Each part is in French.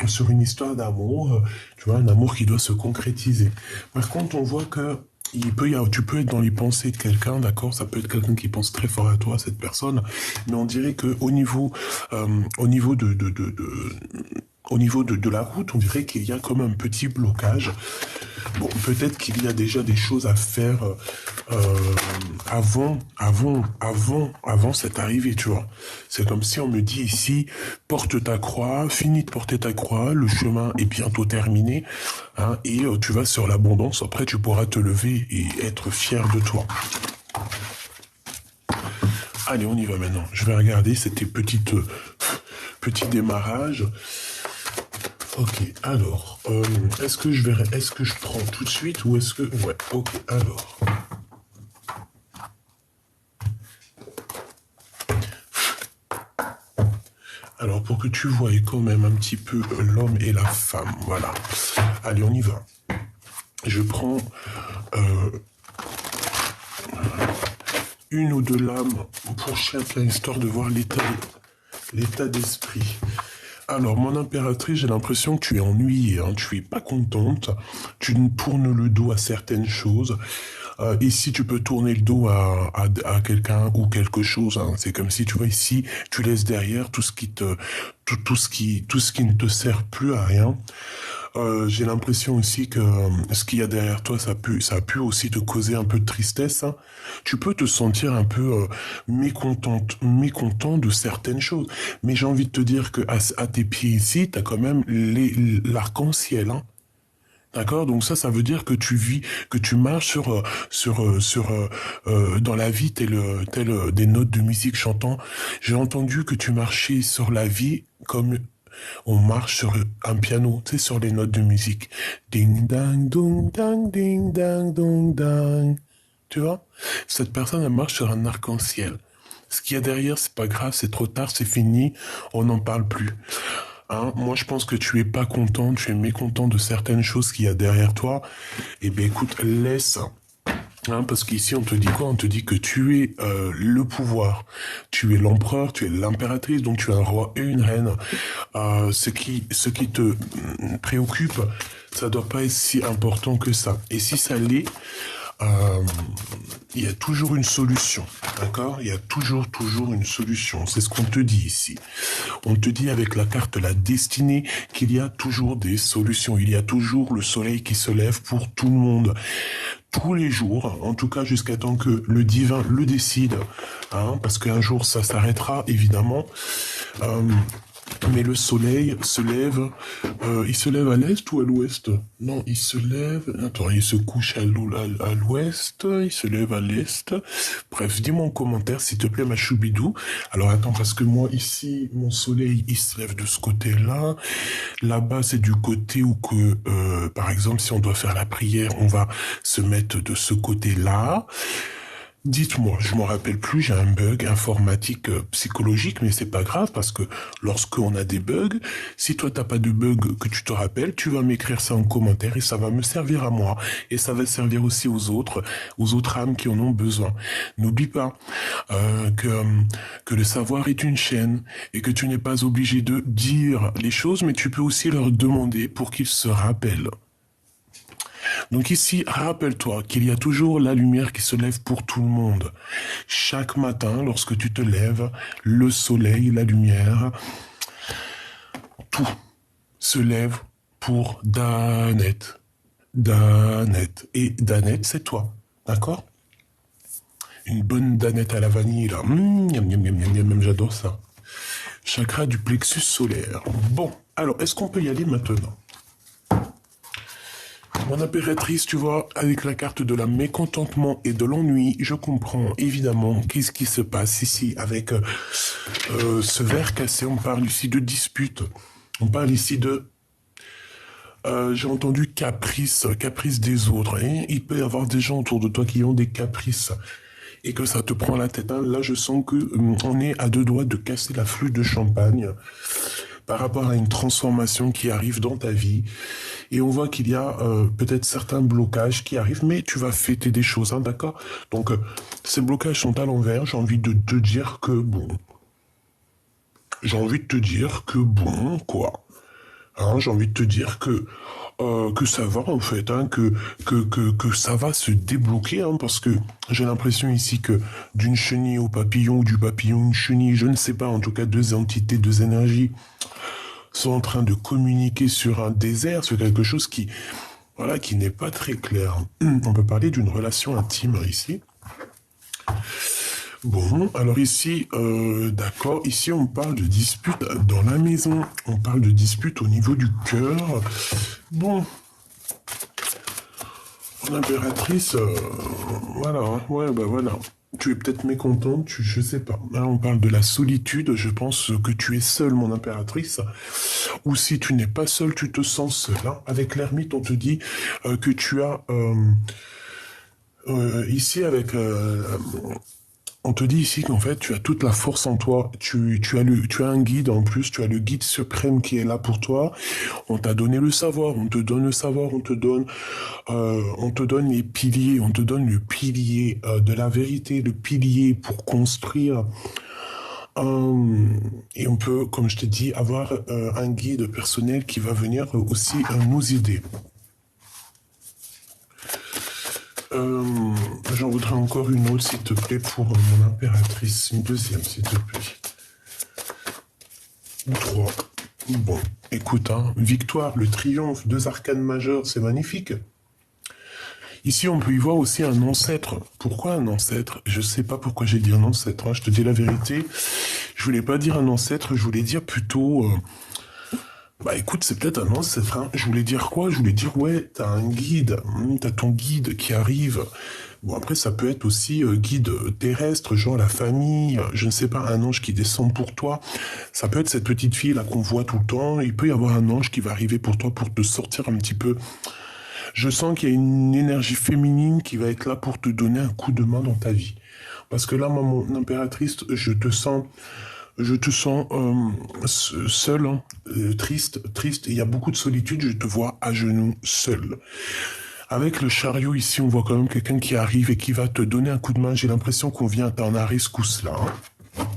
sur une histoire d'amour, tu vois, un amour qui doit se concrétiser. Par contre, on voit que tu peux être dans les pensées de quelqu'un, d'accord? Ça peut être quelqu'un qui pense très fort à toi, cette personne, mais on dirait que au niveau au niveau de la route, on dirait qu'il y a comme un petit blocage. Bon, peut-être qu'il y a déjà des choses à faire avant cette arrivée, tu vois. C'est comme si on me dit ici, porte ta croix, finis de porter ta croix, le chemin est bientôt terminé, hein, et tu vas sur l'abondance. Après, tu pourras te lever et être fier de toi. Allez, on y va maintenant. Je vais regarder, c'était petit démarrage. Ok, alors, est-ce que je prends tout de suite ou est-ce que... Ouais, ok, alors. Alors, pour que tu voies quand même un petit peu l'homme et la femme, voilà. Allez, on y va. Je prends une ou deux lames pour chacun, histoire de voir l'état d'esprit. Alors, mon impératrice, j'ai l'impression que tu es ennuyée, hein, tu es pas contente, tu tournes le dos à certaines choses. Ici, tu peux tourner le dos à quelqu'un ou quelque chose, hein. C'est comme si, tu vois, ici, tu laisses derrière tout ce qui tout ce qui ne te sert plus à rien. J'ai l'impression aussi que ce qu'il y a derrière toi, ça a pu aussi te causer un peu de tristesse, hein. Tu peux te sentir un peu mécontent de certaines choses. Mais j'ai envie de te dire que à tes pieds ici, t'as quand même l'arc-en-ciel, hein. D'accord? Donc ça veut dire que tu vis, que tu marches dans la vie tel des notes de musique chantant. J'ai entendu que tu marchais sur la vie comme on marche sur un piano, tu sais, sur les notes de musique. Ding dang dong dang ding dang dong dang. Tu vois? Cette personne, elle marche sur un arc-en-ciel. Ce qu'il y a derrière, c'est pas grave, c'est trop tard, c'est fini, on n'en parle plus. Hein, moi, je pense que tu es pas content, tu es mécontent de certaines choses qu'il y a derrière toi. Eh bien, écoute, laisse. Hein, parce qu'ici, on te dit quoi? On te dit que tu es le pouvoir. Tu es l'empereur, tu es l'impératrice, donc tu es un roi et une reine. Ce qui te préoccupe, ça doit pas être si important que ça. Et si ça l'est, euh, il y a toujours une solution, d'accord? Il y a toujours une solution. C'est ce qu'on te dit ici. On te dit avec la carte la destinée qu'il y a toujours des solutions. Il y a toujours le soleil qui se lève pour tout le monde. Tous les jours, en tout cas jusqu'à temps que le divin le décide, hein, parce qu'un jour ça s'arrêtera évidemment. Euh, mais le soleil se lève, il se lève à l'est ou à l'ouest? Non, il se lève, attends, il se couche à l'ouest, il se lève à l'est. Bref, dis-moi en commentaire, s'il te plaît, ma choubidou. Alors attends, parce que moi, ici, mon soleil, il se lève de ce côté-là. Là-bas, c'est du côté où que, par exemple, si on doit faire la prière, on va se mettre de ce côté-là. Dites-moi, je m'en rappelle plus, j'ai un bug informatique psychologique, mais c'est pas grave parce que lorsqu'on a des bugs, si toi t'as pas de bug que tu te rappelles, tu vas m'écrire ça en commentaire et ça va me servir à moi et ça va servir aussi aux autres âmes qui en ont besoin. N'oublie pas que le savoir est une chaîne et que tu n'es pas obligé de dire les choses, mais tu peux aussi leur demander pour qu'ils se rappellent. Donc ici, rappelle-toi qu'il y a toujours la lumière qui se lève pour tout le monde. Chaque matin, lorsque tu te lèves, le soleil, la lumière, tout se lève pour Danette. Danette. Et Danette, c'est toi. D'accord? Une bonne Danette à la vanille, là. J'adore ça. Chakra du plexus solaire. Bon, alors, est-ce qu'on peut y aller maintenant? Mon impératrice, tu vois, avec la carte de la mécontentement et de l'ennui, je comprends évidemment qu'est-ce qui se passe ici avec ce verre cassé. On parle ici de dispute. On parle ici de... j'ai entendu caprice des autres. Et il peut y avoir des gens autour de toi qui ont des caprices et que ça te prend la tête. Hein. Là, je sens que on est à deux doigts de casser la flûte de champagne par rapport à une transformation qui arrive dans ta vie. Et on voit qu'il y a peut-être certains blocages qui arrivent, mais tu vas fêter des choses, hein, d'accord? Donc, ces blocages sont à l'envers. J'ai envie de te dire que bon. J'ai envie de te dire que bon, quoi. Hein, j'ai envie de te dire que ça va en fait, hein, que ça va se débloquer, hein, parce que j'ai l'impression ici que d'une chenille au papillon, ou du papillon une chenille, je ne sais pas, en tout cas deux entités, deux énergies sont en train de communiquer sur un désert, sur quelque chose qui, voilà, qui n'est pas très clair. On peut parler d'une relation intime ici. Bon, alors ici, d'accord, ici on parle de dispute dans la maison, on parle de dispute au niveau du cœur. Bon, l'impératrice, voilà, hein, ouais, bah voilà. Tu es peut-être mécontente, je sais pas. Là, on parle de la solitude, je pense que tu es seule, mon impératrice. Ou si tu n'es pas seule, tu te sens seule. Hein. Avec l'ermite, on te dit que tu as... ici, avec on te dit ici qu'en fait, tu as toute la force en toi. Tu as un guide en plus, tu as le guide suprême qui est là pour toi. On t'a donné le savoir, on te donne le savoir, on te donne les piliers, on te donne le pilier de la vérité, le pilier pour construire. Et on peut, comme je t'ai dit, avoir un guide personnel qui va venir aussi nous aider. J'en voudrais encore une autre, s'il te plaît, pour mon impératrice. Une deuxième, s'il te plaît. Ou trois. Bon, écoute, hein, victoire, le triomphe, deux arcanes majeures, c'est magnifique. Ici, on peut y voir aussi un ancêtre. Pourquoi un ancêtre? Je sais pas pourquoi j'ai dit un ancêtre, hein, je te dis la vérité. Je voulais pas dire un ancêtre, je voulais dire plutôt... Bah écoute, c'est peut-être un ancêtre, hein. Je voulais dire quoi? Je voulais dire, ouais, t'as un guide, t'as ton guide qui arrive. Bon, après, ça peut être aussi guide terrestre, genre la famille, je ne sais pas, un ange qui descend pour toi. Ça peut être cette petite fille là qu'on voit tout le temps. Il peut y avoir un ange qui va arriver pour toi pour te sortir un petit peu. Je sens qu'il y a une énergie féminine qui va être là pour te donner un coup de main dans ta vie. Parce que là, moi, mon impératrice, je te sens seul, hein, triste. Il y a beaucoup de solitude, je te vois à genoux, seul. Avec le chariot ici, on voit quand même quelqu'un qui arrive et qui va te donner un coup de main. J'ai l'impression qu'on vient à un rescousse là. Hein.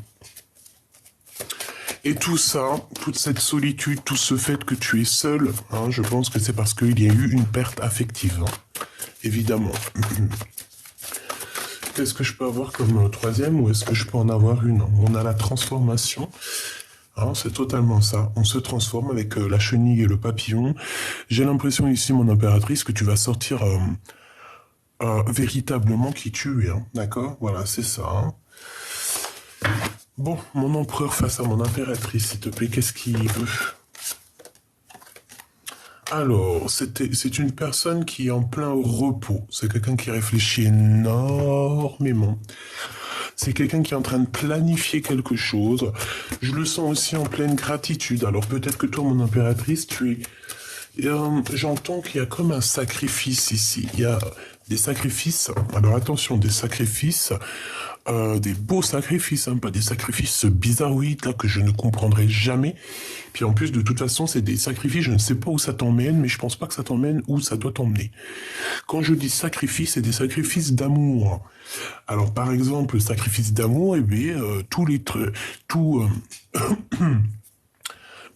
Et tout ça, toute cette solitude, tout ce fait que tu es seul, hein, je pense que c'est parce qu'il y a eu une perte affective. Hein. Évidemment. Qu'est-ce que je peux avoir comme troisième ou est-ce que je peux en avoir une? On a la transformation. Hein, c'est totalement ça. On se transforme avec la chenille et le papillon. J'ai l'impression ici, mon impératrice, que tu vas sortir véritablement qui tu es. Hein, d'accord? Voilà, c'est ça. Hein. Bon, mon empereur face à mon impératrice, s'il te plaît, qu'est-ce qu'il veut? Alors, c'est une personne qui est en plein repos. C'est quelqu'un qui réfléchit énormément. C'est quelqu'un qui est en train de planifier quelque chose. Je le sens aussi en pleine gratitude. Alors peut-être que toi, mon impératrice, tu es... j'entends qu'il y a comme un sacrifice ici. Il y a des sacrifices. Alors attention, des sacrifices... des beaux sacrifices, hein, pas des sacrifices bizarroïdes là, que je ne comprendrai jamais. Puis en plus, de toute façon, c'est des sacrifices, je ne sais pas où ça t'emmène, mais je pense pas que ça t'emmène où ça doit t'emmener. Quand je dis sacrifice, c'est des sacrifices d'amour. Alors par exemple, le sacrifice d'amour, eh bien, tous les trucs,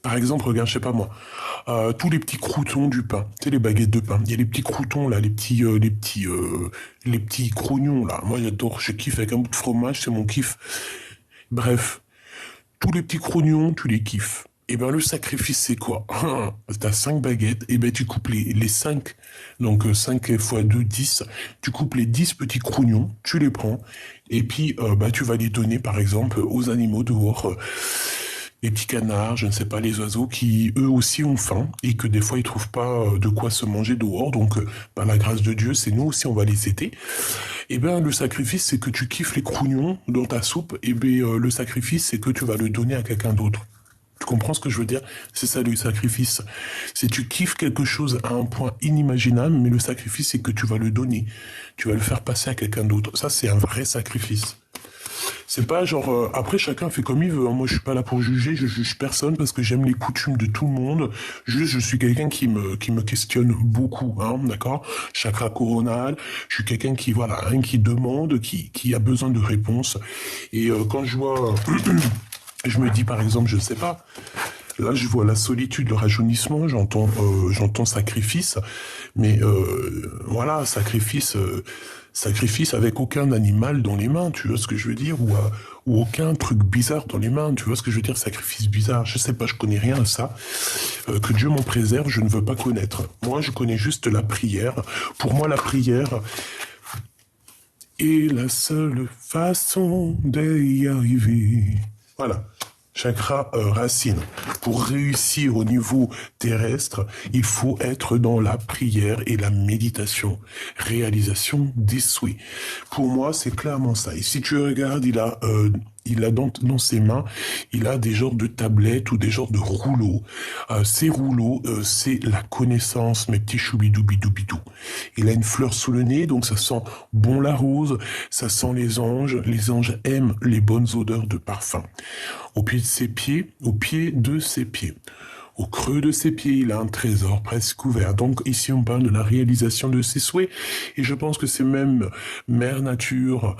par exemple, regarde, je sais pas moi, tous les petits croûtons du pain, tu sais, les baguettes de pain. Il y a les petits croûtons là, les petits crognons là. Moi, j'adore, je kiffe avec un bout de fromage, c'est mon kiff. Bref, tous les petits crognons, tu les kiffes. Et ben le sacrifice, c'est quoi? T'as 5 baguettes, et ben tu coupes les 5, donc 5 fois 2, 10. Tu coupes les 10 petits crognons, tu les prends, et puis bah, tu vas les donner, par exemple, aux animaux dehors. Les petits canards, je ne sais pas, les oiseaux qui eux aussi ont faim et que des fois ils trouvent pas de quoi se manger dehors. Donc par la grâce de Dieu, c'est nous aussi on va les aider. Et ben le sacrifice c'est que tu kiffes les crognons dans ta soupe. Et ben le sacrifice c'est que tu vas le donner à quelqu'un d'autre. Tu comprends ce que je veux dire? C'est ça le sacrifice. C'est tu kiffes quelque chose à un point inimaginable, mais le sacrifice c'est que tu vas le donner. Tu vas le faire passer à quelqu'un d'autre. Ça c'est un vrai sacrifice. C'est pas genre... après, chacun fait comme il veut. Hein. Moi, je suis pas là pour juger. Je juge personne parce que j'aime les coutumes de tout le monde. Juste, je suis quelqu'un qui me questionne beaucoup. Hein, d'accord? Chakra coronal. Je suis quelqu'un qui, voilà, hein, qui demande, qui a besoin de réponses. Et quand je vois... je me dis, par exemple, je sais pas... Là, je vois la solitude, le rajeunissement, j'entends sacrifice, mais voilà, sacrifice avec aucun animal dans les mains, tu vois ce que je veux dire, ou aucun truc bizarre dans les mains, tu vois ce que je veux dire, sacrifice bizarre, je sais pas, je connais rien à ça. Que Dieu m'en préserve, je ne veux pas connaître. Moi, je connais juste la prière. Pour moi, la prière est la seule façon d'y arriver. Voilà. Chakra racine. Pour réussir au niveau terrestre, il faut être dans la prière et la méditation. Réalisation des souhaits. Pour moi, c'est clairement ça. Et si tu regardes, il a dans ses mains, il a des genres de tablettes ou des genres de rouleaux. Ces rouleaux, c'est la connaissance, mes petits choubidoubidou. Il a une fleur sous le nez, donc ça sent bon la rose, ça sent les anges. Les anges aiment les bonnes odeurs de parfum. Au pied de ses pieds. Au creux de ses pieds, il a un trésor presque ouvert. Donc ici, on parle de la réalisation de ses souhaits. Et je pense que c'est même Mère Nature,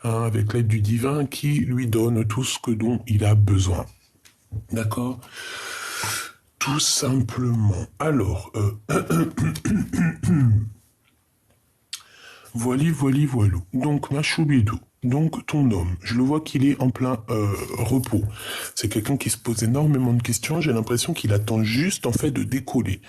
hein, avec l'aide du divin, qui lui donne tout ce dont il a besoin. D'accord? Tout simplement. Alors, voilou. Donc, ma choubidou. Donc, ton homme, je le vois qu'il est en plein repos. C'est quelqu'un qui se pose énormément de questions. J'ai l'impression qu'il attend juste, en fait, de décoller.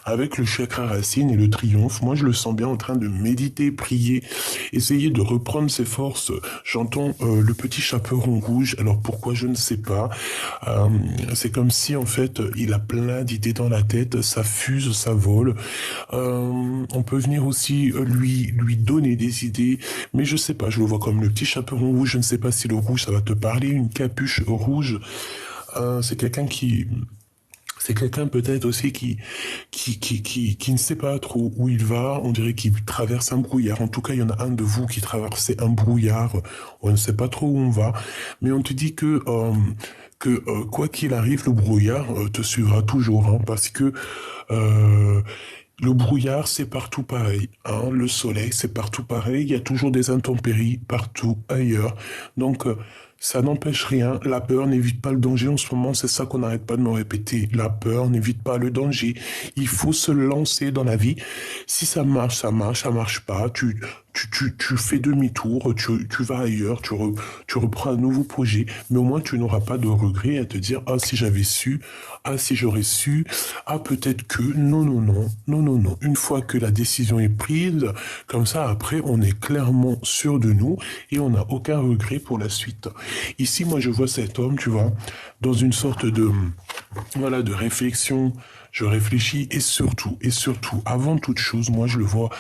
Avec le chakra racine et le triomphe, moi, je le sens bien en train de méditer, prier, essayer de reprendre ses forces. J'entends le petit chaperon rouge. Alors, pourquoi, je ne sais pas. C'est comme si, en fait, il a plein d'idées dans la tête. Ça fuse, ça vole. On peut venir aussi lui donner des idées. Mais je sais pas, je le vois comme le petit chaperon rouge, je ne sais pas si le rouge ça va te parler, une capuche rouge, c'est quelqu'un qui... C'est quelqu'un peut-être aussi qui ne sait pas trop où il va, on dirait qu'il traverse un brouillard. En tout cas, il y en a un de vous qui traversez un brouillard, on ne sait pas trop où on va, mais on te dit que quoi qu'il arrive, le brouillard te suivra toujours, hein, parce que le brouillard, c'est partout pareil, hein. Le soleil, c'est partout pareil. Il y a toujours des intempéries partout ailleurs. Donc, ça n'empêche rien. La peur n'évite pas le danger. En ce moment, c'est ça qu'on n'arrête pas de me répéter. La peur n'évite pas le danger. Il faut se lancer dans la vie. Si ça marche, ça marche. Ça marche pas, tu fais demi-tour, tu vas ailleurs, tu reprends un nouveau projet, mais au moins tu n'auras pas de regret à te dire, ah si j'avais su, ah si j'aurais su, ah peut-être que, non. Une fois que la décision est prise, comme ça après on est clairement sûr de nous et on n'a aucun regret pour la suite. Ici moi je vois cet homme, tu vois, dans une sorte de, voilà, de réflexion. Je réfléchis et surtout, avant toute chose, moi je le vois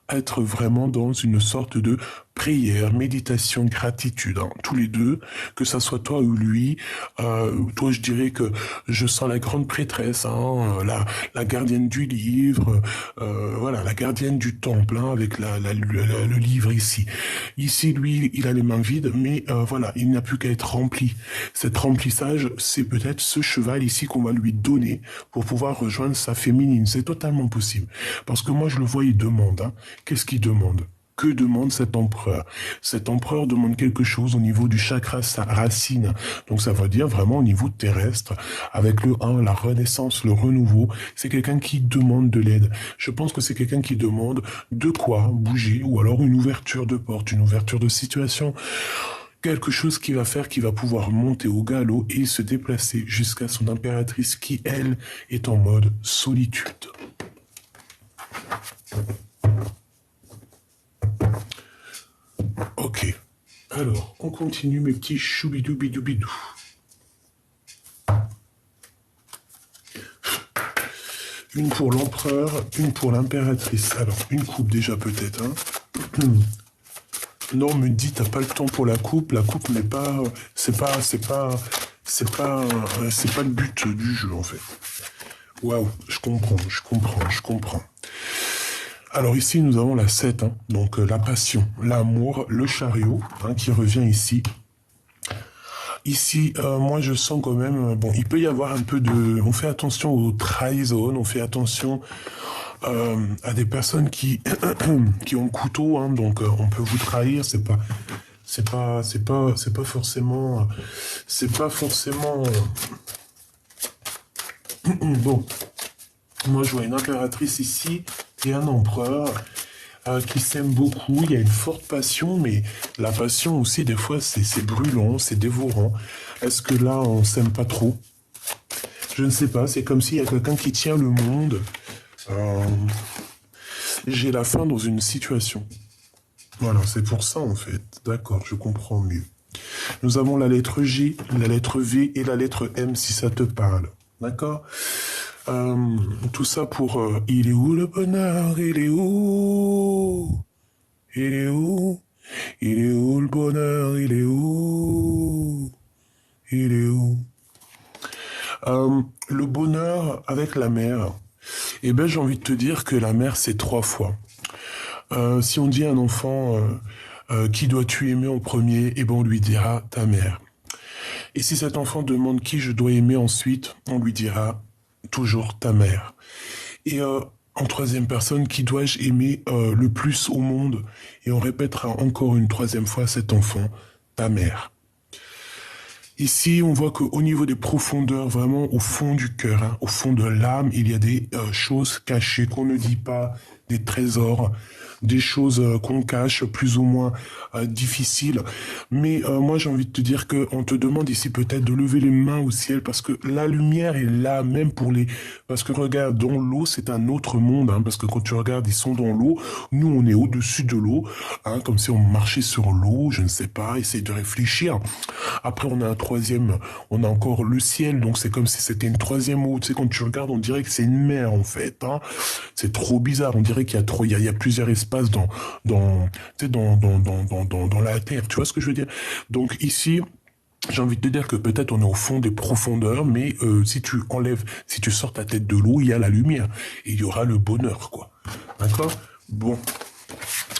être vraiment dans une sorte de prière, méditation, gratitude, hein. Tous les deux, que ça soit toi ou lui. Toi, je dirais que je sens la grande prêtresse, hein, la gardienne du livre, voilà, la gardienne du temple, hein, avec le livre ici. Ici, lui, il a les mains vides, mais voilà, il n'a plus qu'à être rempli. Cet remplissage, c'est peut-être ce cheval ici qu'on va lui donner pour pouvoir rejoindre sa féminine. C'est totalement possible. Parce que moi, je le vois, il demande, hein. Qu'est-ce qu'il demande? Que demande cet empereur? Cet empereur demande quelque chose au niveau du chakra racine. Donc ça veut dire vraiment au niveau terrestre, avec le 1, la renaissance, le renouveau. C'est quelqu'un qui demande de l'aide. Je pense que c'est quelqu'un qui demande de quoi bouger, ou alors une ouverture de porte, une ouverture de situation. Quelque chose qui va faire qu'il va pouvoir monter au galop et se déplacer jusqu'à son impératrice qui, elle, est en mode solitude. Ok. Alors, on continue mes petits choubidoubidou. Une pour l'empereur, une pour l'impératrice. Alors, une coupe déjà peut-être, hein. Non, me dit, t'as pas le temps pour la coupe. La coupe n'est pas, c'est pas le but du jeu en fait. Waouh, je comprends. Alors ici, nous avons la 7, hein, donc la passion, l'amour, le chariot, hein, qui revient ici. Ici, moi, je sens quand même... bon, il peut y avoir un peu de... On fait attention aux trahisons, on fait attention à des personnes qui ont le couteau, hein, donc on peut vous trahir, c'est pas forcément... Bon, moi je vois une impératrice ici et un empereur qui s'aiment beaucoup. Il y a une forte passion, mais la passion aussi, des fois, c'est brûlant, c'est dévorant. Est-ce que là, on s'aime pas trop? Je ne sais pas, c'est comme s'il y a quelqu'un qui tient le monde. Euh, j'ai la fin dans une situation. Voilà, c'est pour ça en fait. D'accord, je comprends mieux. Nous avons la lettre J, la lettre V et la lettre M si ça te parle. D'accord. Euh, tout ça pour il est où le bonheur? Il est où? Il est où? Il est où le bonheur? Il est où? Il est où? Le bonheur avec la mère. Eh ben, j'ai envie de te dire que la mère, c'est trois fois. Si on dit à un enfant qui dois-tu aimer en premier, eh ben, on lui dira ta mère. Et si cet enfant demande qui je dois aimer ensuite, on lui dira toujours ta mère. Et en troisième personne, qui dois-je aimer le plus au monde? Et on répétera encore une troisième fois à cet enfant, ta mère. Ici, on voit qu'au niveau des profondeurs, vraiment au fond du cœur, hein, au fond de l'âme, il y a des choses cachées qu'on ne dit pas, des trésors, des choses qu'on cache, plus ou moins difficiles. Mais moi, j'ai envie de te dire qu'on te demande ici peut-être de lever les mains au ciel parce que la lumière est là, même pour les... Parce que regarde, dans l'eau, c'est un autre monde, hein, parce que quand tu regardes, ils sont dans l'eau. Nous, on est au-dessus de l'eau, hein, comme si on marchait sur l'eau, je ne sais pas, essaye de réfléchir. Après, on a un troisième, on a encore le ciel, donc c'est comme si c'était une troisième eau. Tu sais, quand tu regardes, on dirait que c'est une mer, en fait. Hein. C'est trop bizarre. On dirait qu'il y a trop, il y a plusieurs espaces tu sais, dans la Terre. Tu vois ce que je veux dire? Donc ici, j'ai envie de te dire que peut-être on est au fond des profondeurs, mais si tu enlèves, si tu sors ta tête de l'eau, il y a la lumière. Et il y aura le bonheur, quoi. D'accord? Bon.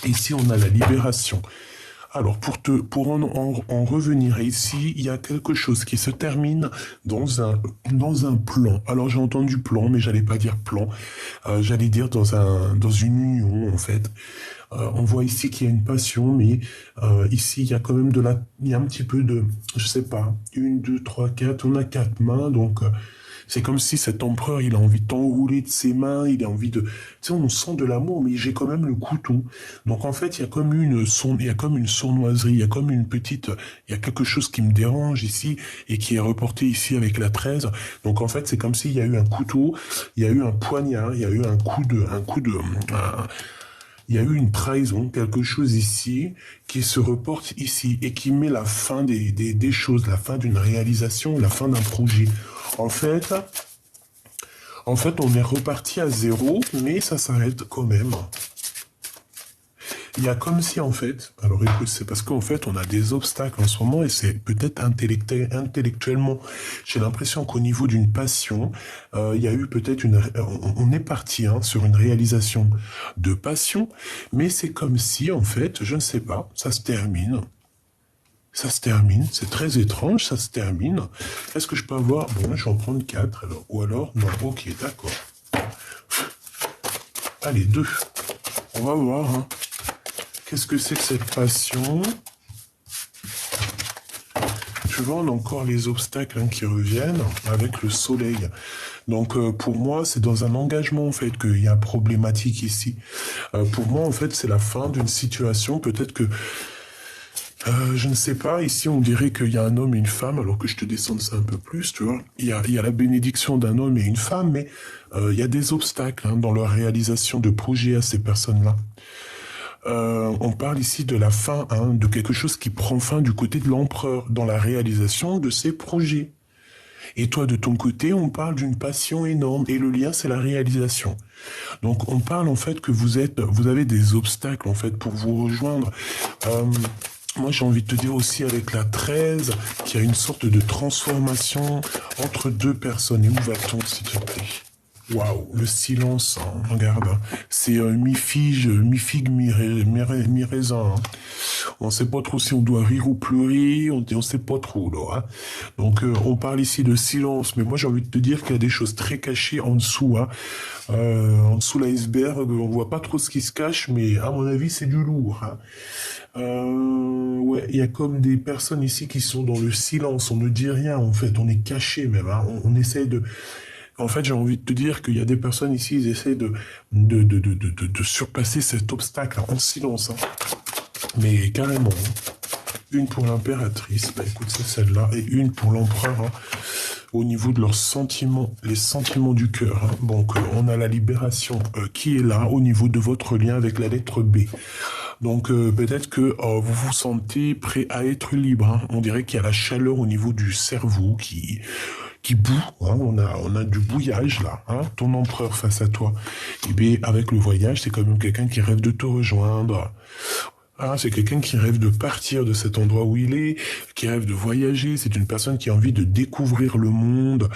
Ici, on a la libération. Alors, pour en revenir ici, il y a quelque chose qui se termine dans un plan. Alors, j'ai entendu plan, mais j'allais pas dire plan. J'allais dire dans une union, en fait. On voit ici qu'il y a une passion, mais ici, il y a quand même il y a un petit peu de, je sais pas, une, deux, trois, quatre, on a quatre mains, donc c'est comme si cet empereur, il a envie de t'enrouler de ses mains, il a envie de... Tu sais, on sent de l'amour, mais j'ai quand même le couteau. Donc en fait, il y a comme une sournoiserie, il y a comme une petite... Il y a quelque chose qui me dérange ici et qui est reporté ici avec la 13. Donc en fait, c'est comme s'il y a eu un couteau, il y a eu un poignard, il y a eu il y a eu une trahison, quelque chose ici qui se reporte ici et qui met la fin des choses, la fin d'une réalisation, la fin d'un projet. En fait, on est reparti à zéro, mais ça s'arrête quand même. Il y a comme si, en fait, alors écoute, c'est parce qu'en fait, on a des obstacles en ce moment et c'est peut-être intellectuellement. J'ai l'impression qu'au niveau d'une passion, il y a eu peut-être on est parti hein, sur une réalisation de passion, mais c'est comme si, en fait, je ne sais pas, ça se termine. Ça se termine, c'est très étrange, ça se termine. Est-ce que je peux avoir... Bon, je vais en prendre 4, alors. Ou alors... Non, ok, d'accord. Allez, 2. On va voir, hein. Qu'est-ce que c'est que cette passion? Je vois, on a encore les obstacles hein, qui reviennent avec le soleil. Donc pour moi, c'est dans un engagement en fait qu'il y a problématique ici. Pour moi, en fait, c'est la fin d'une situation. Peut-être que je ne sais pas, ici on dirait qu'il y a un homme et une femme, alors que je te descends ça un peu plus, tu vois. Il y a la bénédiction d'un homme et une femme, mais il y a des obstacles hein, dans leur réalisation de projets à ces personnes-là. On parle ici de la fin, hein, de quelque chose qui prend fin du côté de l'empereur dans la réalisation de ses projets. Et toi, de ton côté, on parle d'une passion énorme. Et le lien, c'est la réalisation. Donc, on parle en fait que vous avez des obstacles en fait pour vous rejoindre. Moi, j'ai envie de te dire aussi avec la 13, qu'il y a une sorte de transformation entre deux personnes. Et où va-t-on, s'il te plaît? Waouh, le silence, hein, regarde, hein. C'est mi-figue, mi-raisin. Hein. On ne sait pas trop si on doit rire ou pleurer, on ne sait pas trop là. Hein. Donc on parle ici de silence, mais moi j'ai envie de te dire qu'il y a des choses très cachées en dessous. Hein. En dessous l'iceberg, on voit pas trop ce qui se cache, mais à mon avis c'est du lourd. Hein. Ouais, il y a comme des personnes ici qui sont dans le silence, on ne dit rien en fait, on est caché même. Hein. On essaie En fait, j'ai envie de te dire qu'il y a des personnes ici, ils essaient de surpasser cet obstacle en silence, hein. Mais carrément, hein. Une pour l'impératrice, bah écoute, c'est celle-là, et une pour l'empereur, hein, au niveau de leurs sentiments, les sentiments du cœur, hein. Donc, on a la libération qui est là, au niveau de votre lien avec la lettre B. Donc, peut-être que vous vous sentez prêt à être libre, hein. On dirait qu'il y a la chaleur au niveau du cerveau qui bout, hein. On a du bouillage là, hein. Ton empereur face à toi. Et bien, avec le voyage, c'est quand même quelqu'un qui rêve de te rejoindre. Ah, c'est quelqu'un qui rêve de partir de cet endroit où il est, qui rêve de voyager. C'est une personne qui a envie de découvrir le monde.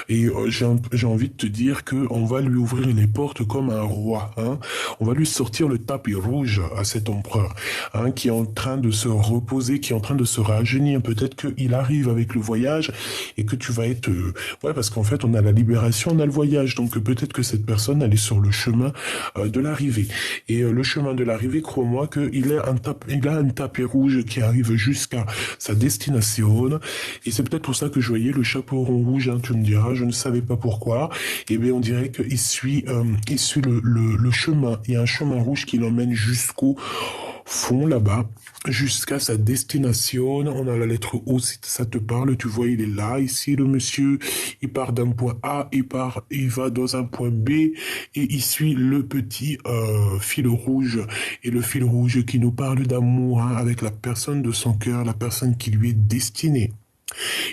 Et j'ai envie de te dire que on va lui ouvrir les portes comme un roi, hein. On va lui sortir le tapis rouge à cet empereur, hein, qui est en train de se reposer, qui est en train de se rajeunir. Peut-être qu'il arrive avec le voyage et que tu vas être... ouais, parce qu'en fait, on a la libération, on a le voyage. Donc peut-être que cette personne, elle est sur le chemin de l'arrivée. Et le chemin de l'arrivée, crois-moi il a un tapis rouge qui arrive jusqu'à sa destination. Et c'est peut-être pour ça que je voyais le chaperon rouge, hein, tu me diras, je ne savais pas pourquoi. Et bien, on dirait qu'il suit le chemin. Il y a un chemin rouge qui l'emmène jusqu'au fond là-bas, jusqu'à sa destination. On a la lettre O, si ça te parle, tu vois, il est là, ici, le monsieur, il part d'un point A, il va dans un point B, et il suit le petit fil rouge, et le fil rouge qui nous parle d'amour, hein, avec la personne de son cœur, la personne qui lui est destinée.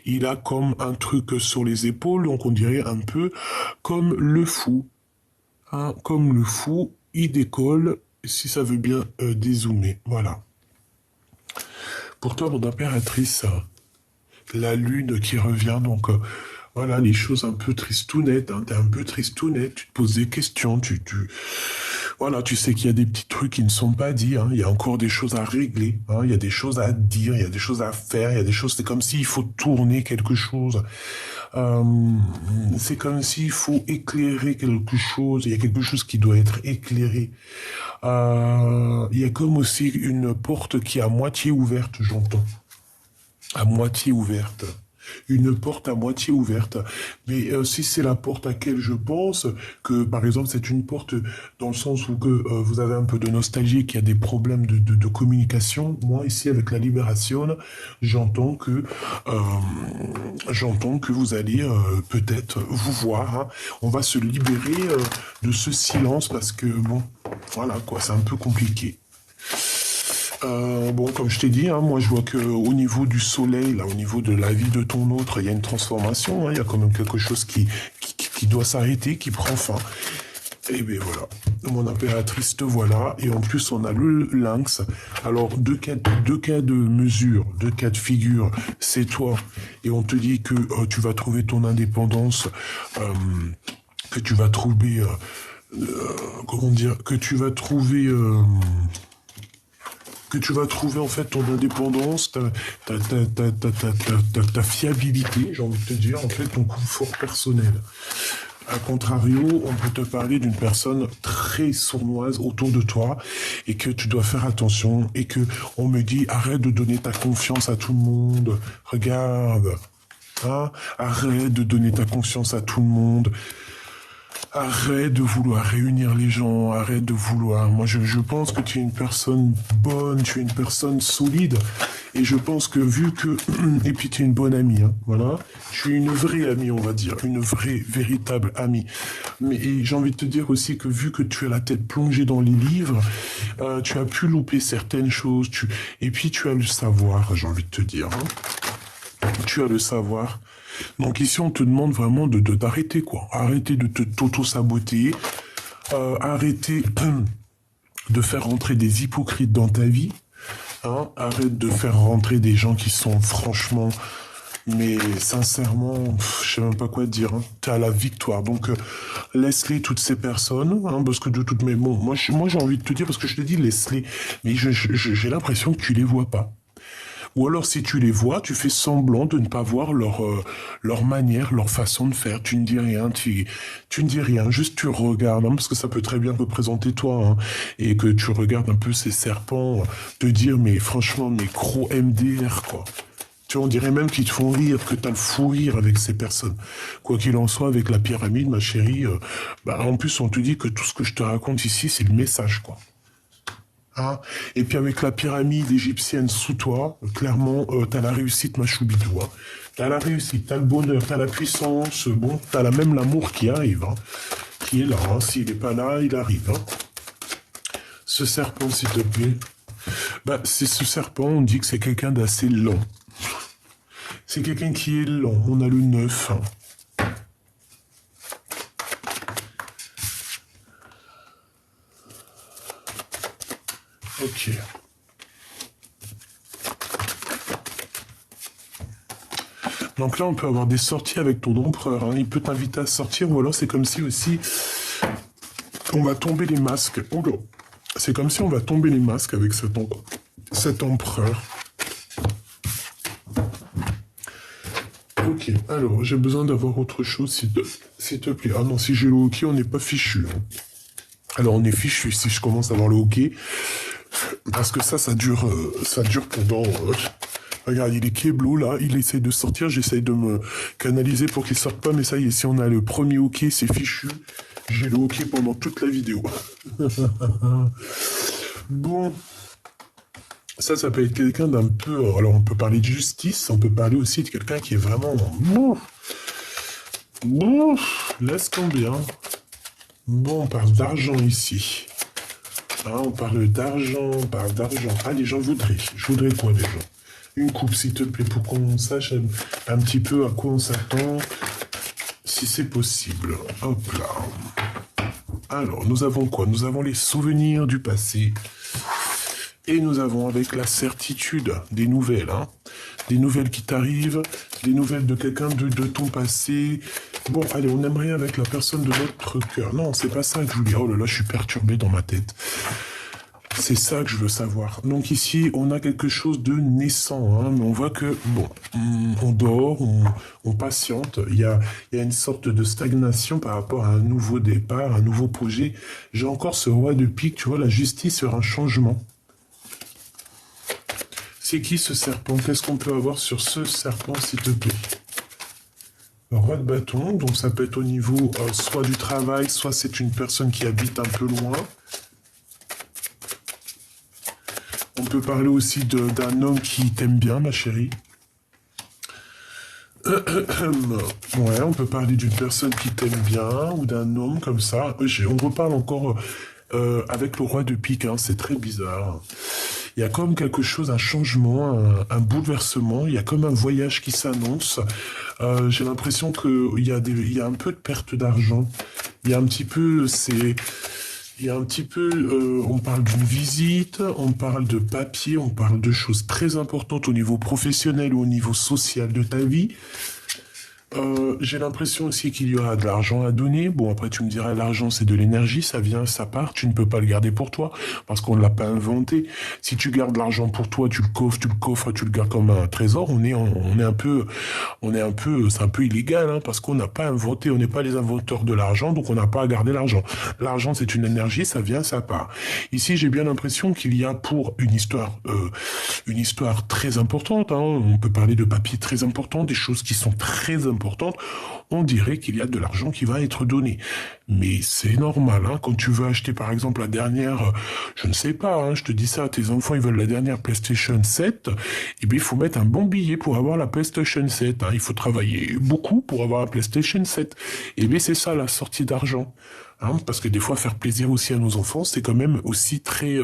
Il a comme un truc sur les épaules, donc on dirait un peu comme le fou, hein, comme le fou, il décolle, si ça veut bien dézoomer, voilà. Pour toi, mon impératrice, la lune qui revient, donc voilà, les choses un peu tristounettes, hein, t'es un peu tristounette, tu te poses des questions, voilà, tu sais qu'il y a des petits trucs qui ne sont pas dits, hein, il y a encore des choses à régler, hein, il y a des choses à dire, il y a des choses à faire, il y a des choses, c'est comme s'il faut tourner quelque chose, euh, c'est comme s'il faut éclairer quelque chose, il y a quelque chose qui doit être éclairé. Il y a comme aussi une porte qui est à moitié ouverte, j'entends. À moitié ouverte. Une porte à moitié ouverte. Mais si c'est la porte à laquelle je pense, que par exemple c'est une porte dans le sens où que vous avez un peu de nostalgie, qu'il y a des problèmes de communication, moi ici avec la libération, j'entends que euh, j'entends que vous allez peut-être vous voir, hein. On va se libérer de ce silence parce que bon, voilà quoi, c'est un peu compliqué. Bon, comme je t'ai dit, hein, moi je vois que au niveau du soleil, là, au niveau de la vie de ton autre, il y a une transformation, hein, il y a quand même quelque chose qui doit s'arrêter, qui prend fin. Et bien voilà, mon impératrice te voilà, et en plus on a le lynx. Alors deux cas de mesure, deux cas de figure, c'est toi, et on te dit que tu vas trouver ton indépendance, que tu vas trouver, comment dire, que tu vas trouver en fait ton indépendance, ta fiabilité, j'ai envie de te dire, en fait ton confort personnel. A contrario, on peut te parler d'une personne très sournoise autour de toi et que tu dois faire attention et que on me dit arrête de donner ta confiance à tout le monde, regarde, hein, arrête de donner ta confiance à tout le monde. Arrête de vouloir réunir les gens, arrête de vouloir... Moi, je pense que tu es une personne bonne, tu es une personne solide. Et je pense que vu que... Et puis tu es une bonne amie, hein, voilà. Tu es une vraie amie, on va dire. Une vraie, véritable amie. Mais j'ai envie de te dire aussi que vu que tu as la tête plongée dans les livres, tu as pu louper certaines choses. Et puis tu as le savoir, j'ai envie de te dire, hein. Tu as le savoir. Donc ici, on te demande vraiment d'arrêter, quoi. Arrêter de t'auto-saboter. Arrêter de faire rentrer des hypocrites dans ta vie. Hein. Arrête de faire rentrer des gens qui sont franchement... Mais sincèrement, je sais même pas quoi dire. Hein. T'es à la victoire. Donc, laisse-les toutes ces personnes. Hein, parce que de toutes... Mais bon, moi j'ai envie de te dire, parce que je te dis, laisse-les. Mais j'ai l'impression que tu les vois pas. Ou alors, si tu les vois, tu fais semblant de ne pas voir leur manière, leur façon de faire. Tu ne dis rien, tu ne dis rien, juste tu regardes, hein, parce que ça peut très bien représenter toi, hein, et que tu regardes un peu ces serpents, te dire, mais franchement, mais gros MDR, quoi. Tu vois, on dirait même qu'ils te font rire, que tu as le fou rire avec ces personnes. Quoi qu'il en soit, avec la pyramide, ma chérie, bah, en plus, on te dit que tout ce que je te raconte ici, c'est le message, quoi. Hein. Et puis avec la pyramide égyptienne sous toi, clairement, t'as la réussite, ma choubidou. Hein. T'as la réussite, t'as le bonheur, t'as la puissance, bon, t'as même l'amour qui arrive, hein, qui est là. Hein. S'il n'est pas là, il arrive. Hein. Ce serpent, s'il te plaît. Bah, c'est ce serpent, on dit que c'est quelqu'un d'assez lent. C'est quelqu'un qui est lent. On a le 9. Hein. Ok. Donc là, on peut avoir des sorties avec ton empereur. Hein. Il peut t'inviter à sortir, ou alors c'est comme si aussi on va tomber les masques. C'est comme si on va tomber les masques avec cet empereur. Ok, alors j'ai besoin d'avoir autre chose, s'il te plaît. Ah non, si j'ai le hockey, on n'est pas fichu. Hein. Alors on est fichu si je commence à avoir le hockey. Parce que ça dure pendant... regarde, il est kéblo là, il essaie de sortir, j'essaie de me canaliser pour qu'il sorte pas, mais ça y est, si on a le premier hockey, c'est fichu. J'ai le hockey pendant toute la vidéo. Bon, ça peut être quelqu'un d'un peu... Alors on peut parler de justice, on peut parler aussi de quelqu'un qui est vraiment... Bon, laisse tomber. Hein. Bon, on parle d'argent ici. Hein, on parle d'argent, Allez, je voudrais quoi déjà? Une coupe, s'il te plaît, pour qu'on sache un petit peu à quoi on s'attend, si c'est possible. Hop là. Alors, nous avons quoi? Nous avons les souvenirs du passé. Et nous avons avec la certitude des nouvelles. Hein. Des nouvelles qui t'arrivent, des nouvelles de quelqu'un de ton passé. Bon, allez, on aimerait avec la personne de notre cœur. Non, c'est pas ça que je vous dis. Oh là là, je suis perturbé dans ma tête. C'est ça que je veux savoir. Donc ici, on a quelque chose de naissant, hein, mais on voit que, bon, on dort, on patiente. Il y a une sorte de stagnation par rapport à un nouveau départ, un nouveau projet. J'ai encore ce roi de pique, tu vois, la justice sur un changement. C'est qui ce serpent? Qu'est-ce qu'on peut avoir sur ce serpent, s'il te plaît? Le roi de bâton, donc ça peut être au niveau soit du travail, soit c'est une personne qui habite un peu loin. On peut parler aussi d'un homme qui t'aime bien, ma chérie. Ouais, on peut parler d'une personne qui t'aime bien, ou d'un homme comme ça. On reparle encore avec le roi de pique, hein, c'est très bizarre. Il y a comme quelque chose, un changement, un bouleversement, il y a comme un voyage qui s'annonce. J'ai l'impression qu'il y a un peu de perte d'argent. Il y a un petit peu, on parle d'une visite, on parle de papier, on parle de choses très importantes au niveau professionnel ou au niveau social de ta vie. J'ai l'impression aussi qu'il y aura de l'argent à donner. Bon, après, tu me diras, l'argent, c'est de l'énergie, ça vient, ça part. Tu ne peux pas le garder pour toi, parce qu'on ne l'a pas inventé. Si tu gardes l'argent pour toi, tu le coffres, tu le gardes comme un trésor, c'est un peu illégal, hein, parce qu'on n'a pas inventé, on n'est pas les inventeurs de l'argent, donc on n'a pas à garder l'argent. L'argent, c'est une énergie, ça vient, ça part. Ici, j'ai bien l'impression qu'il y a pour une histoire très importante, hein. On peut parler de papier très important, des choses qui sont très importantes. On dirait qu'il y a de l'argent qui va être donné. Mais c'est normal, hein, quand tu veux acheter par exemple la dernière, je ne sais pas, hein, je te dis ça, tes enfants ils veulent la dernière PlayStation 7, et bien il faut mettre un bon billet pour avoir la PlayStation 7, hein, il faut travailler beaucoup pour avoir la PlayStation 7, et bien c'est ça la sortie d'argent, hein, parce que des fois faire plaisir aussi à nos enfants, c'est quand même aussi très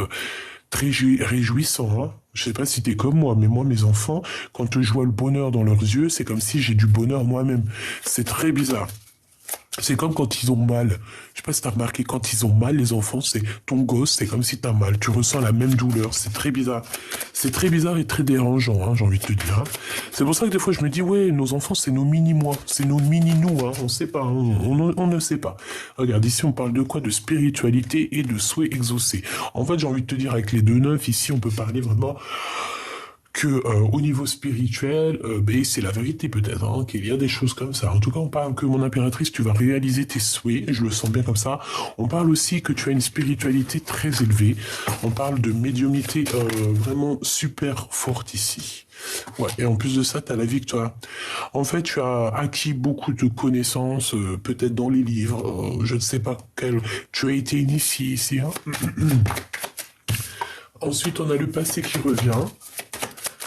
réjouissant, hein. Je sais pas si t'es comme moi, mais moi, mes enfants, quand je vois le bonheur dans leurs yeux, c'est comme si j'ai du bonheur moi-même. C'est très bizarre. C'est comme quand ils ont mal. Je sais pas si t'as remarqué, quand ils ont mal, les enfants, c'est ton gosse, c'est comme si t'as mal. Tu ressens la même douleur. C'est très bizarre. C'est très bizarre et très dérangeant, hein, j'ai envie de te dire. Hein. C'est pour ça que des fois, je me dis, ouais, nos enfants, c'est nos mini-moi. C'est nos mini-nous, hein. On sait pas, hein. On ne sait pas. Regarde, ici, on parle de quoi? De spiritualité et de souhaits exaucés. En fait, j'ai envie de te dire, avec les 2 9, ici, on peut parler vraiment que au niveau spirituel, ben, c'est la vérité peut-être, hein, qu'il y a des choses comme ça. En tout cas, on parle que mon impératrice, tu vas réaliser tes souhaits, je le sens bien comme ça. On parle aussi que tu as une spiritualité très élevée. On parle de médiumnité vraiment super forte ici. Ouais, et en plus de ça, tu as la victoire. En fait, tu as acquis beaucoup de connaissances, peut-être dans les livres, je ne sais pas quel... Tu as été initié ici, hein. Ensuite, on a le passé qui revient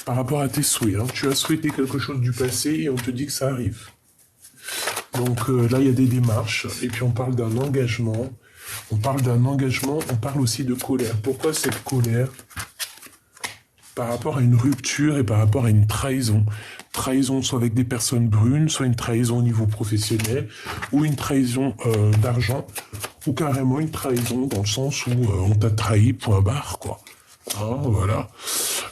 par rapport à tes souhaits, hein. Tu as souhaité quelque chose du passé et on te dit que ça arrive. Donc là, il y a des démarches et puis on parle d'un engagement. On parle d'un engagement, on parle aussi de colère. Pourquoi cette colère? Par rapport à une rupture et par rapport à une trahison. Trahison soit avec des personnes brunes, soit une trahison au niveau professionnel, ou une trahison d'argent, ou carrément une trahison dans le sens où on t'a trahi, point barre, quoi. Hein, voilà.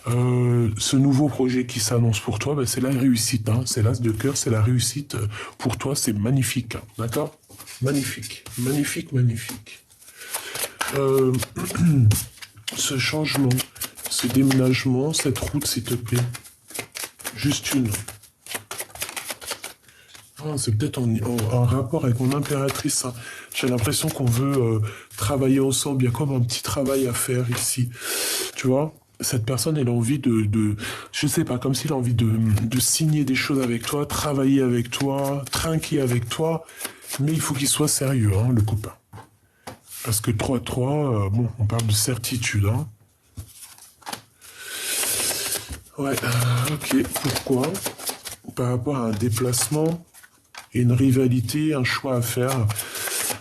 Ce nouveau projet qui s'annonce pour toi, ben, c'est la réussite. Hein. C'est l'as de cœur, c'est la réussite. Pour toi, c'est magnifique. Hein. D'accord? Magnifique. Magnifique, magnifique. Ce changement, ce déménagement, cette route, s'il te plaît. Juste une. Ah, c'est peut-être en rapport avec mon impératrice. Hein. J'ai l'impression qu'on veut travailler ensemble. Il y a comme un petit travail à faire ici. Tu vois? Cette personne, elle a envie je sais pas, comme s'il a envie de signer des choses avec toi, travailler avec toi, trinquer avec toi. Mais il faut qu'il soit sérieux, hein, le copain. Parce que 3-3, bon, on parle de certitude, hein. Ouais, ok. Pourquoi? Par rapport à un déplacement et une rivalité, un choix à faire,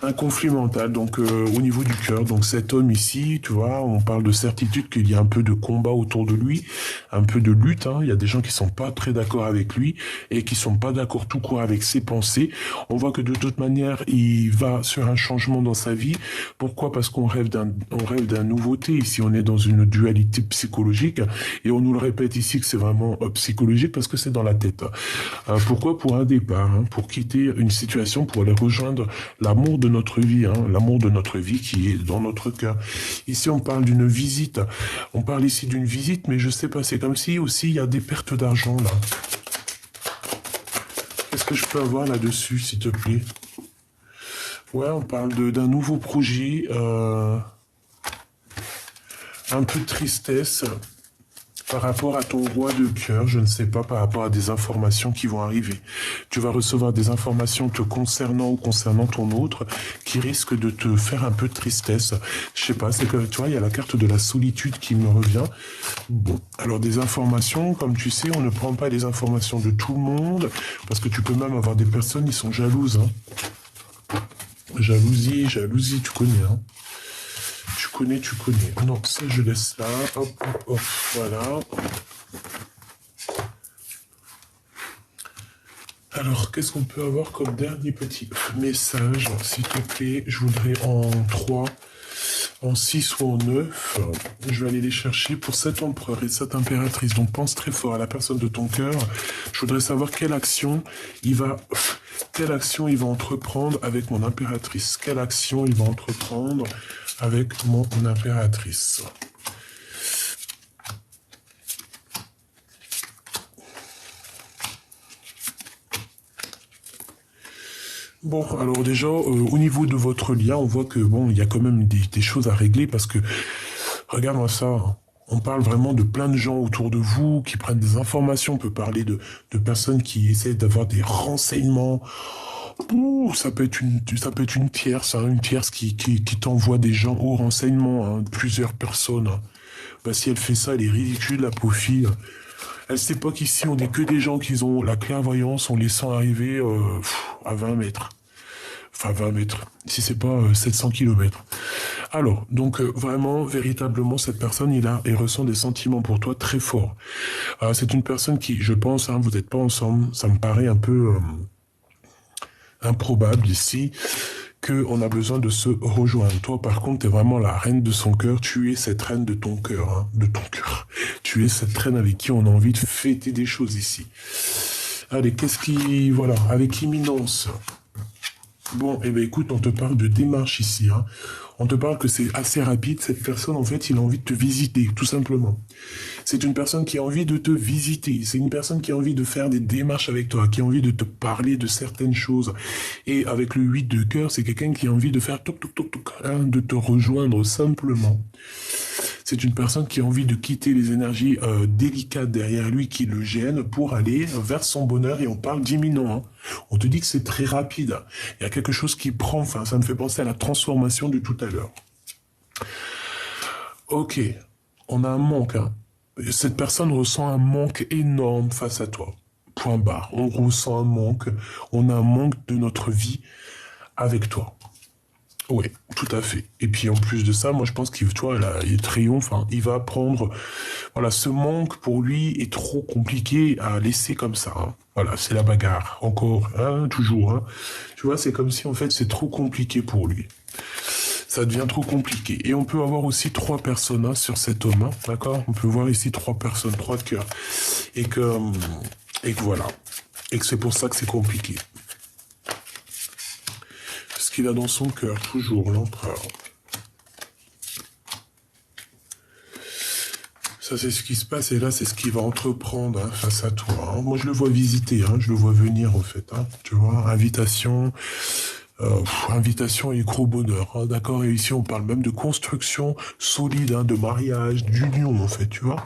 un conflit mental, donc au niveau du cœur. Donc cet homme ici, tu vois, on parle de certitude qu'il y a un peu de combat autour de lui, un peu de lutte. Hein. Il y a des gens qui sont pas très d'accord avec lui et qui sont pas d'accord tout court avec ses pensées. On voit que de toute manière, il va sur un changement dans sa vie. Pourquoi? Parce qu'on rêve d'un nouveauté. Ici, on est dans une dualité psychologique et on nous le répète ici que c'est vraiment psychologique parce que c'est dans la tête. Pourquoi? Pour un départ, hein, pour quitter une situation, pour aller rejoindre l'amour de notre vie, hein, l'amour de notre vie qui est dans notre cœur. Ici, on parle d'une visite. On parle ici d'une visite, mais je sais pas, c'est comme si aussi il y a des pertes d'argent là. Qu'est-ce que je peux avoir là-dessus, s'il te plaît? Ouais, on parle d'un nouveau projet, un peu de tristesse. Par rapport à ton roi de cœur, je ne sais pas, par rapport à des informations qui vont arriver. Tu vas recevoir des informations te concernant ou concernant ton autre qui risquent de te faire un peu de tristesse. Je sais pas, c'est que, tu vois, il y a la carte de la solitude qui me revient. Bon, alors des informations, comme tu sais, on ne prend pas les informations de tout le monde, parce que tu peux même avoir des personnes qui sont jalouses. Hein. Jalousie, tu connais, hein. Tu connais. Non, ça, je laisse là. Hop, hop, hop. Voilà. Alors, qu'est-ce qu'on peut avoir comme dernier petit message, s'il te plaît? Je voudrais en 3, en 6 ou en 9. Je vais aller les chercher pour cet empereur et cette impératrice. Donc, pense très fort à la personne de ton cœur. Je voudrais savoir quelle action il va entreprendre avec mon impératrice. Quelle action il va entreprendre avec mon impératrice. Bon, alors déjà, au niveau de votre lien, on voit que bon, il y a quand même des choses à régler parce que, regarde-moi ça, hein. On parle vraiment de plein de gens autour de vous qui prennent des informations. On peut parler de personnes qui essaient d'avoir des renseignements. Ouh, ça peut être une tierce, hein, qui t'envoie des gens au renseignement, hein, plusieurs personnes. Hein. Bah, si elle fait ça, elle est ridicule, la pauvre fille. Elle sait pas qu'ici, on n'est que des gens qui ont la clairvoyance, on les sent arriver à 20 mètres. Enfin, 20 mètres, si c'est pas 700 kilomètres. Alors, donc vraiment, véritablement, cette personne, elle ressent des sentiments pour toi très forts. C'est une personne qui, je pense, hein, vous n'êtes pas ensemble, ça me paraît un peu improbable ici, qu'on a besoin de se rejoindre. Toi, par contre, tu es vraiment la reine de son cœur. Tu es cette reine de ton cœur, hein, de ton cœur. Tu es cette reine avec qui on a envie de fêter des choses ici. Allez, voilà, avec imminence. Bon, eh ben écoute, on te parle de démarche ici, hein. On te parle que c'est assez rapide. Cette personne, en fait, il a envie de te visiter, tout simplement. C'est une personne qui a envie de te visiter. C'est une personne qui a envie de faire des démarches avec toi, qui a envie de te parler de certaines choses. Et avec le 8 de cœur, c'est quelqu'un qui a envie de faire toc toc toc toc, hein, de te rejoindre simplement. C'est une personne qui a envie de quitter les énergies délicates derrière lui qui le gênent pour aller vers son bonheur et on parle d'imminent, hein. On te dit que c'est très rapide. Il y a quelque chose qui prend, enfin, ça me fait penser à la transformation de tout à l'heure. Ok, on a un manque, hein. Cette personne ressent un manque énorme face à toi. Point barre. On ressent un manque. On a un manque de notre vie avec toi. Oui, tout à fait. Et puis en plus de ça, moi je pense qu'il, tu vois, là, il triomphe, hein. Il va prendre, voilà, ce manque pour lui est trop compliqué à laisser comme ça, hein. Voilà, c'est la bagarre, encore, hein, toujours, hein. Tu vois, c'est comme si en fait c'est trop compliqué pour lui. Ça devient trop compliqué. Et on peut avoir aussi 3 personas sur cet homme, hein, d'accord? On peut voir ici 3 personnes, 3 cœurs. Et que voilà. Et que c'est pour ça que c'est compliqué. Ce qu'il a dans son cœur, toujours, l'empereur. Ça, c'est ce qui se passe, et là, c'est ce qu'il va entreprendre, hein, face à toi, hein. Moi, je le vois visiter, hein, je le vois venir, en fait, hein. Tu vois, invitation, invitation et gros bonheur, hein, d'accord? Et ici, on parle même de construction solide, hein, de mariage, d'union, en fait, tu vois?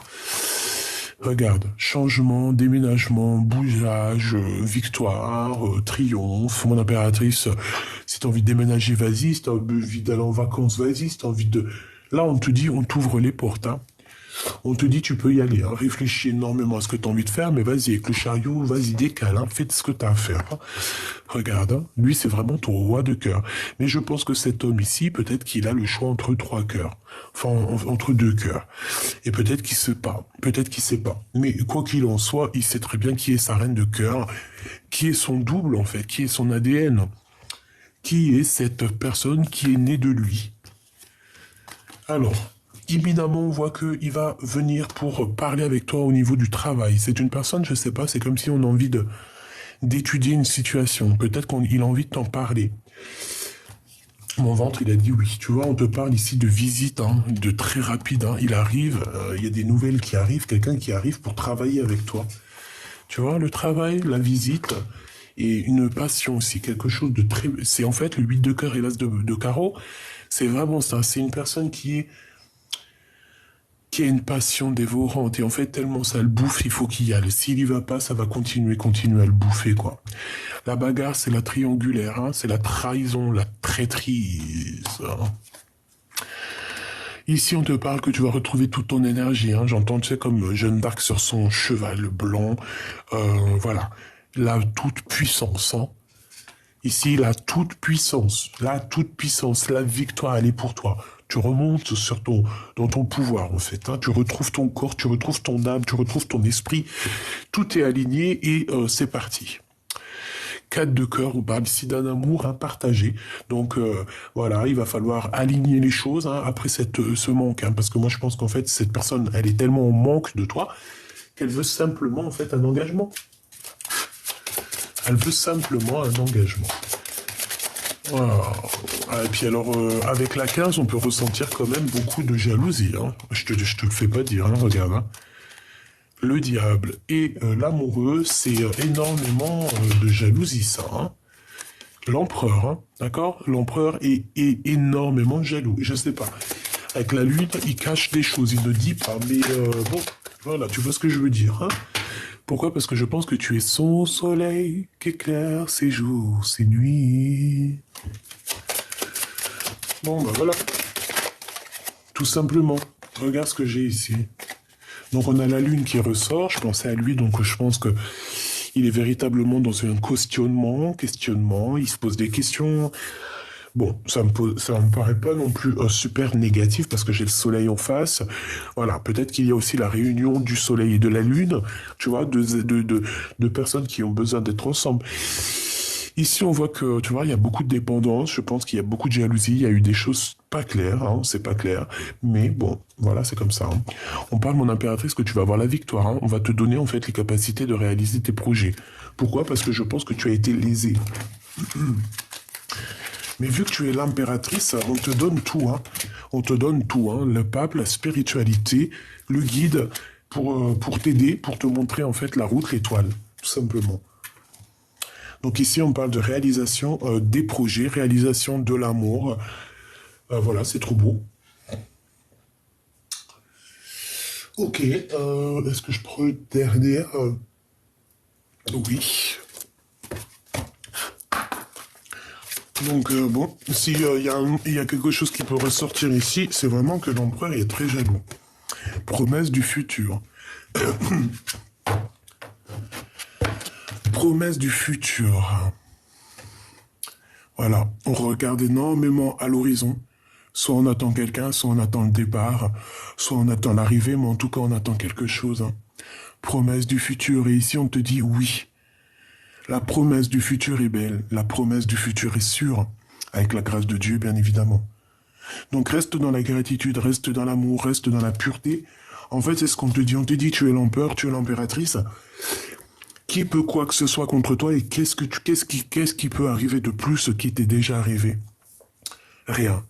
Regarde, changement, déménagement, bougeage, victoire, triomphe, mon impératrice, si t'as envie de déménager, vas-y, si t'as envie d'aller en vacances, vas-y, si t'as envie de... Là, on te dit, on t'ouvre les portes, hein. On te dit, tu peux y aller, hein. Réfléchis énormément à ce que tu as envie de faire, mais vas-y, avec le chariot, vas-y, décale, hein. Fais ce que tu as à faire, hein. Regarde, hein. Lui, c'est vraiment ton roi de cœur. Mais je pense que cet homme ici, peut-être qu'il a le choix entre 3 cœurs. Enfin, entre 2 cœurs. Et peut-être qu'il sait pas. Peut-être qu'il sait pas. Mais quoi qu'il en soit, il sait très bien qui est sa reine de cœur, qui est son double, en fait, qui est son ADN, qui est cette personne qui est née de lui. Alors, imminemment, on voit qu'il va venir pour parler avec toi au niveau du travail. C'est une personne, je sais pas, c'est comme si on a envie d'étudier une situation. Peut-être qu'il a envie de t'en parler. Mon ventre, il a dit oui. Tu vois, on te parle ici de visite, hein, de très rapide, hein. Il arrive, il y a des nouvelles qui arrivent, quelqu'un qui arrive pour travailler avec toi. Tu vois, le travail, la visite et une passion aussi, quelque chose de très... C'est en fait le 8 de cœur et l'as de carreau. C'est vraiment ça. C'est une personne qui a une passion dévorante. Et en fait, tellement ça le bouffe, il faut qu'il y aille. S'il y va pas, ça va continuer à le bouffer, quoi. La bagarre, c'est la triangulaire, hein. C'est la trahison, la traîtrise, hein. Ici, on te parle que tu vas retrouver toute ton énergie, hein. J'entends, tu sais, comme Jeanne d'Arc sur son cheval blanc. Voilà. La toute puissance, hein. Ici, la toute puissance, la victoire, elle est pour toi. Tu remontes dans ton pouvoir, en fait, hein. Tu retrouves ton corps, tu retrouves ton âme, tu retrouves ton esprit. Tout est aligné et c'est parti. 4 de cœur, on parle ici d'un amour partagé. Donc voilà, il va falloir aligner les choses, hein, après ce manque, hein, parce que moi je pense qu'en fait cette personne, elle est tellement en manque de toi qu'elle veut simplement en fait un engagement. Elle veut simplement un engagement. Voilà. Ah, et puis alors, avec la 15, on peut ressentir quand même beaucoup de jalousie, hein. Je te le fais pas dire, hein, regarde, hein. Le diable et l'amoureux, c'est énormément de jalousie, ça, hein. L'empereur, hein, d'accord? L'empereur est énormément jaloux. Je sais pas. Avec la lune, il cache des choses, il ne dit pas. Mais bon, voilà, tu vois ce que je veux dire, hein? Pourquoi? Parce que je pense que tu es son soleil qui éclaire ses jours, ses nuits. Bon, bah voilà. Tout simplement. Regarde ce que j'ai ici. Donc on a la lune qui ressort, je pensais à lui, donc je pense que il est véritablement dans un questionnement, il se pose des questions. Bon, ça me paraît pas non plus super négatif parce que j'ai le soleil en face. Voilà, peut-être qu'il y a aussi la réunion du soleil et de la lune, tu vois, de personnes qui ont besoin d'être ensemble. Ici, on voit que, tu vois, il y a beaucoup de dépendance, je pense qu'il y a beaucoup de jalousie, il y a eu des choses pas claires, hein, c'est pas clair, mais bon, voilà, c'est comme ça, hein. On parle, mon impératrice, que tu vas avoir la victoire, hein. On va te donner, en fait, les capacités de réaliser tes projets. Pourquoi? Parce que je pense que tu as été lésé. Mais vu que tu es l'impératrice, on te donne tout, hein. On te donne tout, hein. Le pape, la spiritualité, le guide pour t'aider, pour te montrer en fait la route, l'étoile, tout simplement. Donc ici, on parle de réalisation des projets, réalisation de l'amour. Voilà, c'est trop beau. Ok, est-ce que je prends le dernier Oui. Donc bon, s'il y a quelque chose qui peut ressortir ici, c'est vraiment que l'empereur est très jaloux. Promesse du futur. Promesse du futur. Voilà, on regarde énormément à l'horizon. Soit on attend quelqu'un, soit on attend le départ, soit on attend l'arrivée, mais en tout cas on attend quelque chose, hein. Promesse du futur, et ici on te dit oui. La promesse du futur est belle, la promesse du futur est sûre, avec la grâce de Dieu bien évidemment. Donc reste dans la gratitude, reste dans l'amour, reste dans la pureté. En fait c'est ce qu'on te dit, on te dit tu es l'empereur, tu es l'impératrice. Qui peut quoi que ce soit contre toi et qu'est-ce qui peut arriver de plus ce qui t'est déjà arrivé? Rien.